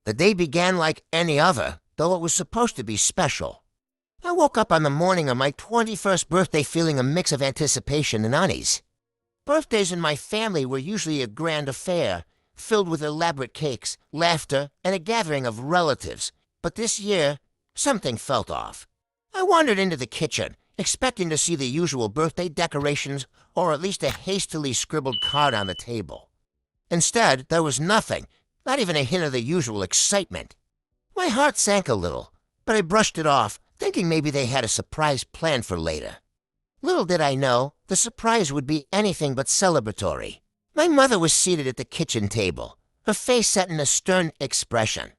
The day began like any other, though it was supposed to be special. I woke up on the morning of my 21st birthday feeling a mix of anticipation and unease. Birthdays in my family were usually a grand affair, filled with elaborate cakes, laughter, and a gathering of relatives. But this year, something felt off. I wandered into the kitchen, expecting to see the usual birthday decorations or at least a hastily scribbled card on the table. Instead, there was nothing, not even a hint of the usual excitement. My heart sank a little, but I brushed it off, thinking maybe they had a surprise planned for later. Little did I know, the surprise would be anything but celebratory. My mother was seated at the kitchen table, her face set in a stern expression.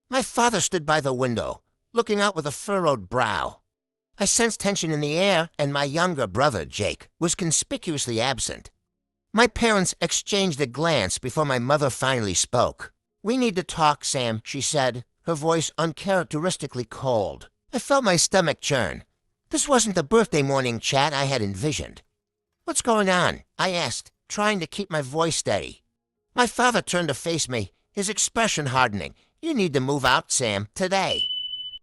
My father stood by the window, looking out with a furrowed brow. I sensed tension in the air, and my younger brother, Jake, was conspicuously absent. My parents exchanged a glance before my mother finally spoke. "We need to talk, Sam," she said, her voice uncharacteristically cold. I felt my stomach churn. This wasn't the birthday morning chat I had envisioned. "What's going on?" I asked, trying to keep my voice steady. My father turned to face me, his expression hardening. "You need to move out, Sam, today."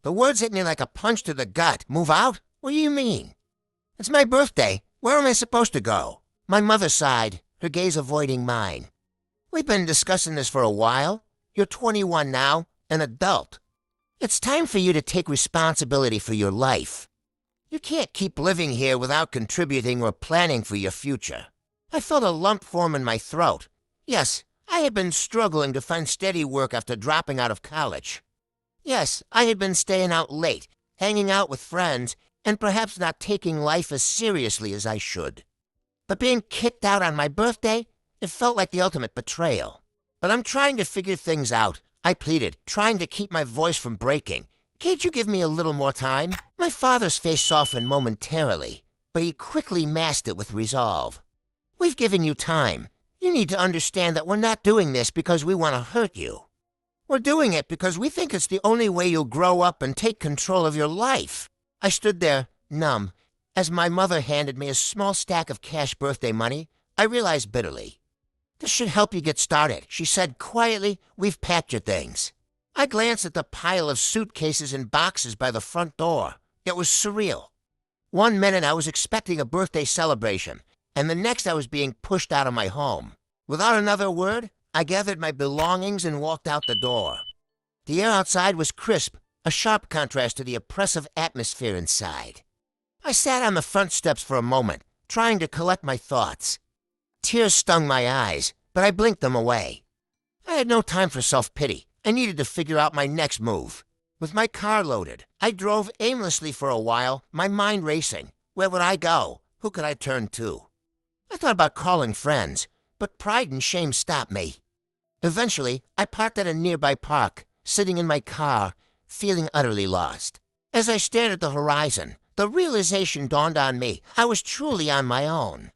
The words hit me like a punch to the gut. Move out? What do you mean? It's my birthday. Where am I supposed to go? My mother sighed, her gaze avoiding mine. "We've been discussing this for a while. You're 21 now, an adult. It's time for you to take responsibility for your life. You can't keep living here without contributing or planning for your future." I felt a lump form in my throat. Yes, I had been struggling to find steady work after dropping out of college. Yes, I had been staying out late, hanging out with friends, and perhaps not taking life as seriously as I should. But being kicked out on my birthday, it felt like the ultimate betrayal. "But I'm trying to figure things out," I pleaded, trying to keep my voice from breaking. "Can't you give me a little more time?" My father's face softened momentarily, but he quickly masked it with resolve. "We've given you time. You need to understand that we're not doing this because we want to hurt you. We're doing it because we think it's the only way you'll grow up and take control of your life." I stood there, numb. As my mother handed me a small stack of cash birthday money, I realized bitterly. "This should help you get started," she said quietly. "We've packed your things." I glanced at the pile of suitcases and boxes by the front door. It was surreal. One minute I was expecting a birthday celebration, and the next I was being pushed out of my home. Without another word, I gathered my belongings and walked out the door. The air outside was crisp, a sharp contrast to the oppressive atmosphere inside. I sat on the front steps for a moment, trying to collect my thoughts. Tears stung my eyes, but I blinked them away. I had no time for self-pity. I needed to figure out my next move. With my car loaded, I drove aimlessly for a while, my mind racing. Where would I go? Who could I turn to? I thought about calling friends, but pride and shame stopped me. Eventually, I parked at a nearby park, sitting in my car, feeling utterly lost. As I stared at the horizon, the realization dawned on me I was truly on my own.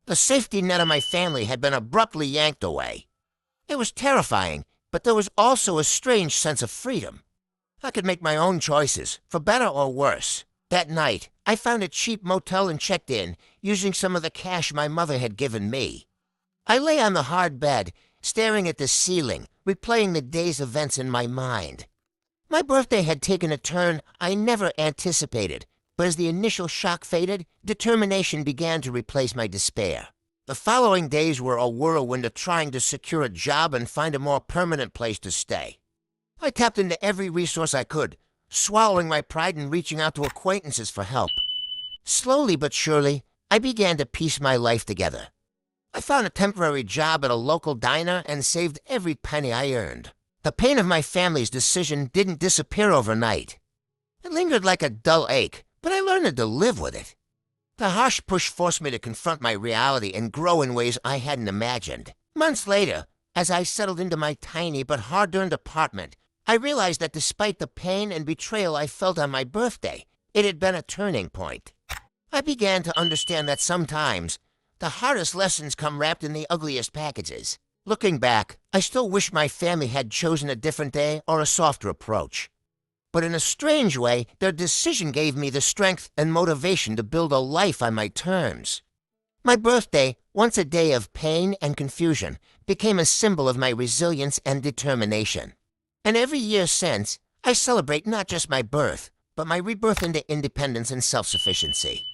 The safety net of my family had been abruptly yanked away. It was terrifying, but there was also a strange sense of freedom. I could make my own choices, for better or worse. That night, I found a cheap motel and checked in, using some of the cash my mother had given me. I lay on the hard bed, staring at the ceiling, replaying the day's events in my mind. My birthday had taken a turn I never anticipated, but as the initial shock faded, determination began to replace my despair. The following days were a whirlwind of trying to secure a job and find a more permanent place to stay. I tapped into every resource I could, swallowing my pride and reaching out to acquaintances for help. Slowly but surely, I began to piece my life together. I found a temporary job at a local diner and saved every penny I earned. The pain of my family's decision didn't disappear overnight. It lingered like a dull ache, but I learned to live with it. The harsh push forced me to confront my reality and grow in ways I hadn't imagined. Months later, as I settled into my tiny but hard-earned apartment, I realized that despite the pain and betrayal I felt on my birthday, it had been a turning point. I began to understand that sometimes the hardest lessons come wrapped in the ugliest packages. Looking back, I still wish my family had chosen a different day or a softer approach. But in a strange way, their decision gave me the strength and motivation to build a life on my terms. My birthday, once a day of pain and confusion, became a symbol of my resilience and determination. And every year since, I celebrate not just my birth, but my rebirth into independence and self-sufficiency.